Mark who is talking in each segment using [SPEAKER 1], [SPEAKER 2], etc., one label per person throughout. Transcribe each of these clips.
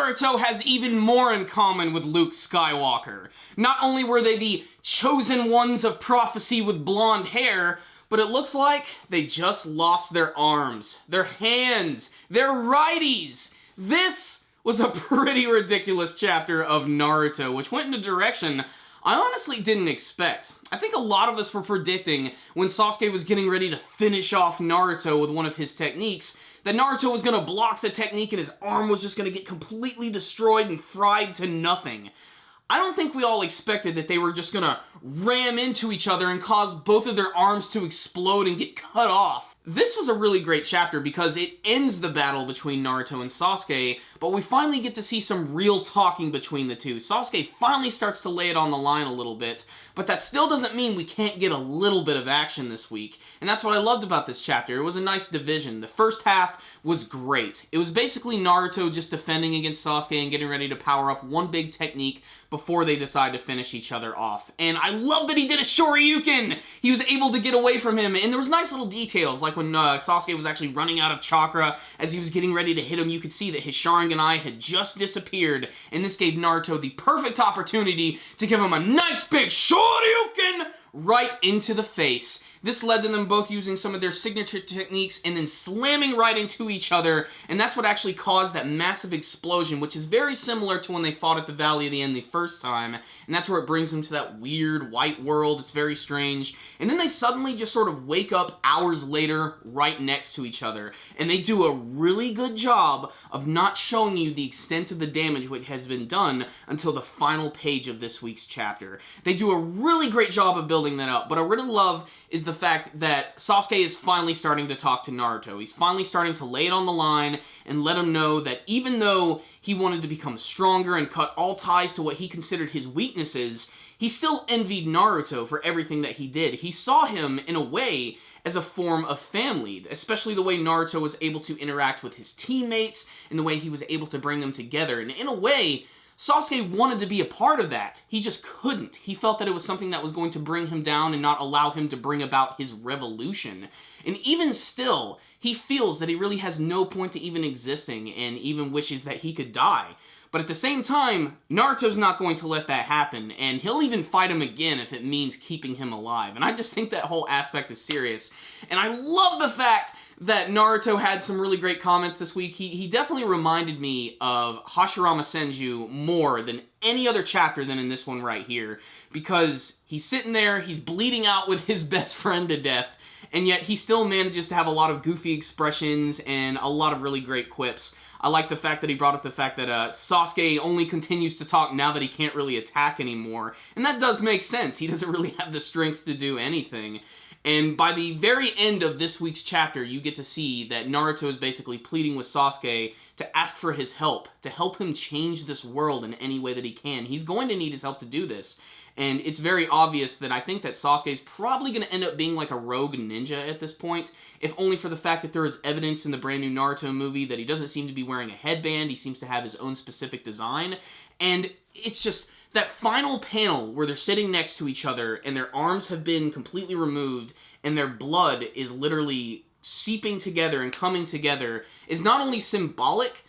[SPEAKER 1] Naruto has even more in common with Luke Skywalker. Not only were they the chosen ones of prophecy with blonde hair, but it looks like they just lost their arms, their hands, their righties. This was a pretty ridiculous chapter of Naruto, which went in a direction I honestly didn't expect. I think a lot of us were predicting when Sasuke was getting ready to finish off Naruto with one of his techniques, that Naruto was going to block the technique and his arm was just going to get completely destroyed and fried to nothing. I don't think we all expected that they were just going to ram into each other and cause both of their arms to explode and get cut off. This was a really great chapter because it ends the battle between Naruto and Sasuke, but we finally get to see some real talking between the two. Sasuke finally starts to lay it on the line a little bit, but that still doesn't mean we can't get a little bit of action this week. And that's what I loved about this chapter. It was a nice division. The first half was great. It was basically Naruto just defending against Sasuke and getting ready to power up one big technique before they decide to finish each other off. And I love that he did a Shoryuken! He was able to get away from him, and there was nice little details, like when Sasuke was actually running out of chakra as he was getting ready to hit him, you could see that his Sharingan eye had just disappeared, and this gave Naruto the perfect opportunity to give him a nice big Shoryuken right into the face. This led to them both using some of their signature techniques and then slamming right into each other, and that's what actually caused that massive explosion, which is very similar to when they fought at the Valley of the End the first time, and that's where it brings them to that weird white world. It's very strange. And then they suddenly just sort of wake up hours later right next to each other, and they do a really good job of not showing you the extent of the damage which has been done until the final page of this week's chapter. They do a really great job of building that up, but I really love is the fact that Sasuke is finally starting to talk to Naruto. He's finally starting to lay it on the line and let him know that even though he wanted to become stronger and cut all ties to what he considered his weaknesses, he still envied Naruto for everything that he did. He saw him, in a way, as a form of family, especially the way Naruto was able to interact with his teammates and the way he was able to bring them together. And in a way, Sasuke wanted to be a part of that. He just couldn't. He felt that it was something that was going to bring him down and not allow him to bring about his revolution. And even still, he feels that he really has no point to even existing and even wishes that he could die. But at the same time, Naruto's not going to let that happen, and he'll even fight him again if it means keeping him alive. And I just think that whole aspect is serious. And I love the fact that Naruto had some really great comments this week. He definitely reminded me of Hashirama Senju more than any other chapter than in this one right here, because he's sitting there, he's bleeding out with his best friend to death, and yet he still manages to have a lot of goofy expressions and a lot of really great quips. I like the fact that he brought up the fact that Sasuke only continues to talk now that he can't really attack anymore, and that does make sense. He doesn't really have the strength to do anything. And by the very end of this week's chapter, you get to see that Naruto is basically pleading with Sasuke to ask for his help, to help him change this world in any way that he can. He's going to need his help to do this. And it's very obvious that I think that Sasuke is probably going to end up being like a rogue ninja at this point, if only for the fact that there is evidence in the brand new Naruto movie that he doesn't seem to be wearing a headband. He seems to have his own specific design. And it's just that final panel where they're sitting next to each other and their arms have been completely removed and their blood is literally seeping together and coming together is not only symbolic,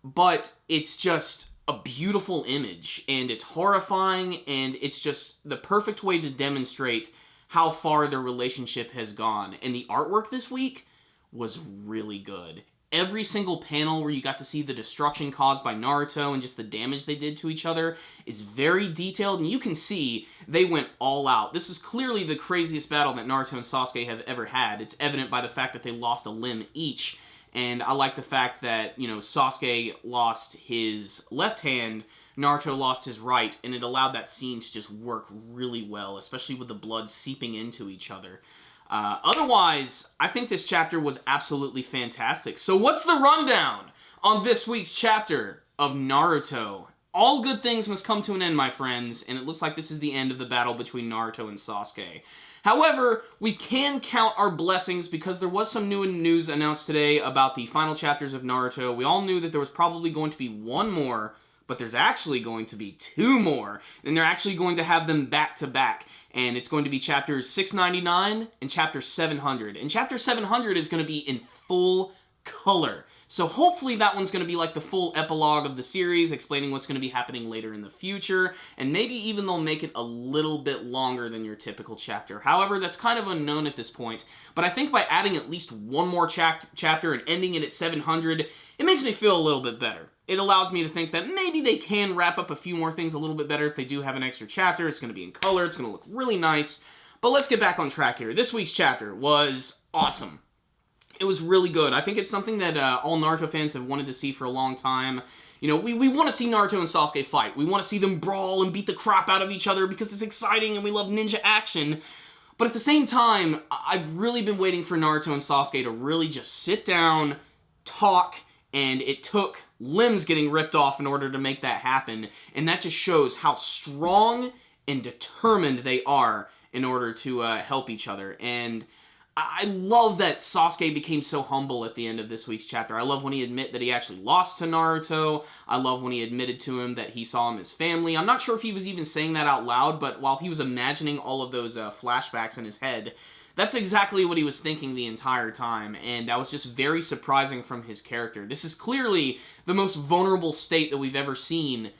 [SPEAKER 1] but it's just a beautiful image, and it's horrifying, and it's just the perfect way to demonstrate how far their relationship has gone. And the artwork this week was really good. Every single panel where you got to see the destruction caused by Naruto and just the damage they did to each other is very detailed, and you can see they went all out. This is clearly the craziest battle that Naruto and Sasuke have ever had. It's evident by the fact that they lost a limb each, and I like the fact that, you know, Sasuke lost his left hand, Naruto lost his right, and it allowed that scene to just work really well, especially with the blood seeping into each other. Otherwise, I think this chapter was absolutely fantastic. So what's the rundown on this week's chapter of Naruto? All good things must come to an end, my friends, and it looks like this is the end of the battle between Naruto and Sasuke. However, we can count our blessings because there was some new news announced today about the final chapters of Naruto. We all knew that there was probably going to be one more, but there's actually going to be two more, and they're actually going to have them back to back. And it's going to be chapters 699 and chapter 700. And chapter 700 is going to be in full color. So hopefully that one's going to be like the full epilogue of the series, explaining what's going to be happening later in the future, and maybe even they'll make it a little bit longer than your typical chapter. However, that's kind of unknown at this point, but I think by adding at least one more chapter and ending it at 700, it makes me feel a little bit better. It allows me to think that maybe they can wrap up a few more things a little bit better if they do have an extra chapter. It's going to be in color, it's going to look really nice. But let's get back on track here. This week's chapter was awesome. It was really good. I think it's something that all Naruto fans have wanted to see for a long time. You know, we want to see Naruto and Sasuke fight. We want to see them brawl and beat the crap out of each other because it's exciting and we love ninja action. But at the same time, I've really been waiting for Naruto and Sasuke to really just sit down, talk, and it took limbs getting ripped off in order to make that happen. And that just shows how strong and determined they are in order to help each other. And I love that Sasuke became so humble at the end of this week's chapter. I love when he admitted that he actually lost to Naruto. I love when he admitted to him that he saw him as family. I'm not sure if he was even saying that out loud, but while he was imagining all of those flashbacks in his head, that's exactly what he was thinking the entire time, and that was just very surprising from his character. This is clearly the most vulnerable state that we've ever seen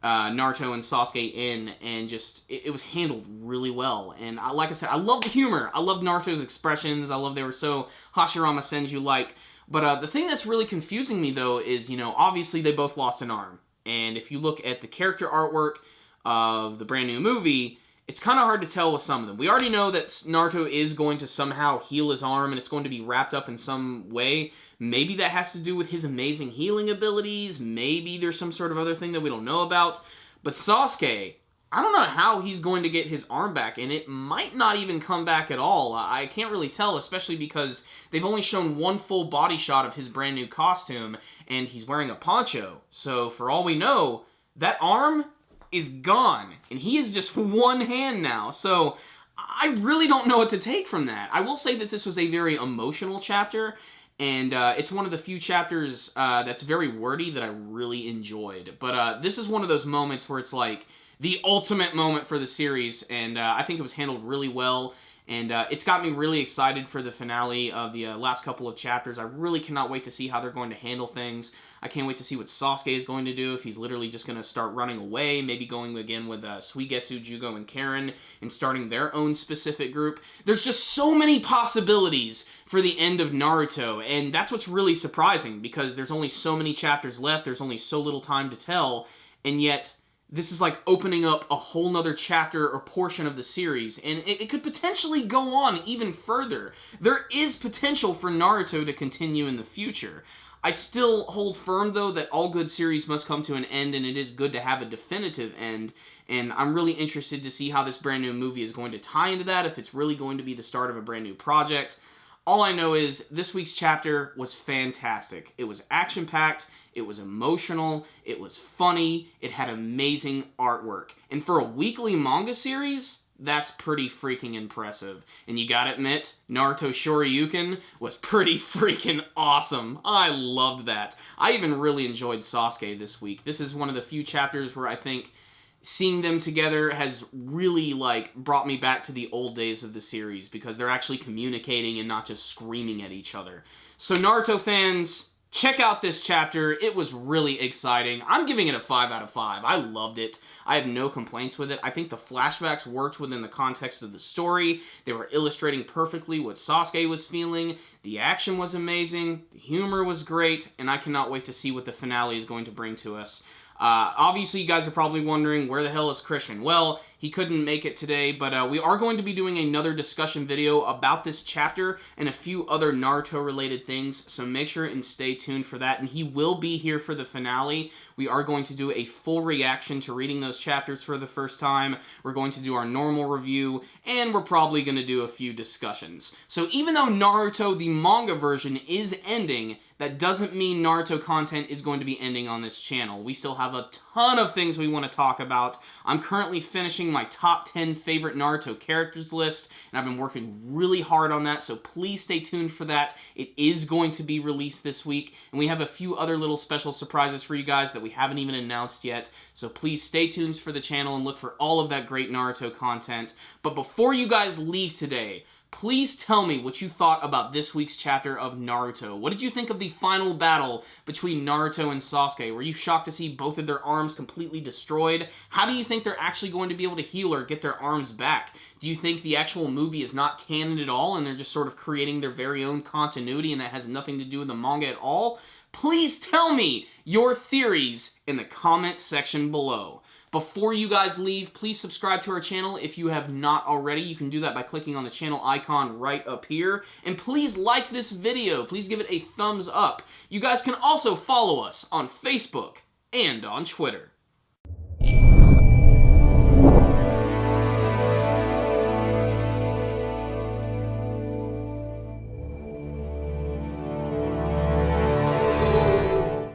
[SPEAKER 1] Naruto and Sasuke in, and just, it was handled really well. And like I said, I love the humor. I love Naruto's expressions. I love they were so Hashirama Senju-like. But the thing that's really confusing me, though, is, you know, obviously they both lost an arm. And if you look at the character artwork of the brand new movie, it's kind of hard to tell with some of them. We already know that Naruto is going to somehow heal his arm, and it's going to be wrapped up in some way. Maybe that has to do with his amazing healing abilities. Maybe there's some sort of other thing that we don't know about. But Sasuke, I don't know how he's going to get his arm back, and it might not even come back at all. I can't really tell, especially because they've only shown one full body shot of his brand new costume, and he's wearing a poncho. So for all we know, that arm is gone, and he is just one hand now. So I really don't know what to take from that. I will say that this was a very emotional chapter, and it's one of the few chapters that's very wordy that I really enjoyed. But this is one of those moments where it's like the ultimate moment for the series, and I think it was handled really well. And it's got me really excited for the finale of the last couple of chapters. I really cannot wait to see how they're going to handle things. I can't wait to see what Sasuke is going to do, if he's literally just going to start running away, maybe going again with Suigetsu, Jugo, and Karen, and starting their own specific group. There's just so many possibilities for the end of Naruto, and that's what's really surprising, because there's only so many chapters left, there's only so little time to tell, and yet this is like opening up a whole nother chapter or portion of the series, and it could potentially go on even further. There is potential for Naruto to continue in the future. I still hold firm, though, that all good series must come to an end, and it is good to have a definitive end, and I'm really interested to see how this brand new movie is going to tie into that, if it's really going to be the start of a brand new project. All I know is this week's chapter was fantastic. It was action-packed, it was emotional, it was funny, it had amazing artwork. And for a weekly manga series, that's pretty freaking impressive. And you gotta admit, Naruto Shoryuken was pretty freaking awesome. I loved that. I even really enjoyed Sasuke this week. This is one of the few chapters where I think seeing them together has really, like, brought me back to the old days of the series, because they're actually communicating and not just screaming at each other. So Naruto fans, check out this chapter. It was really exciting. I'm giving it a 5 out of 5. I loved it. I have no complaints with it. I think the flashbacks worked within the context of the story. They were illustrating perfectly what Sasuke was feeling. The action was amazing. The humor was great. And I cannot wait to see what the finale is going to bring to us. Obviously, you guys are probably wondering, where the hell is Christian? Well, he couldn't make it today, but we are going to be doing another discussion video about this chapter and a few other Naruto-related things, so make sure and stay tuned for that, and he will be here for the finale. We are going to do a full reaction to reading those chapters for the first time. We're going to do our normal review, and we're probably going to do a few discussions. So even though Naruto, the manga version, is ending, that doesn't mean Naruto content is going to be ending on this channel. We still have a ton of things we want to talk about. I'm currently finishing my top 10 favorite Naruto characters list, and I've been working really hard on that, so please stay tuned for that. It is going to be released this week, and we have a few other little special surprises for you guys that we haven't even announced yet, so please stay tuned for the channel and look for all of that great Naruto content. But before you guys leave today, Please tell me what you thought about this week's chapter of Naruto. What did you think of the final battle between Naruto and Sasuke? Were you shocked to see both of their arms completely destroyed? How do you think they're actually going to be able to heal or get their arms back? Do you think the actual movie is not canon at all and they're just sort of creating their very own continuity and that has nothing to do with the manga at all? Please tell me your theories in the comment section below. Before you guys leave, please subscribe to our channel if you have not already. You can do that by clicking on the channel icon right up here. And please like this video. Please give it a thumbs up. You guys can also follow us on Facebook and on Twitter.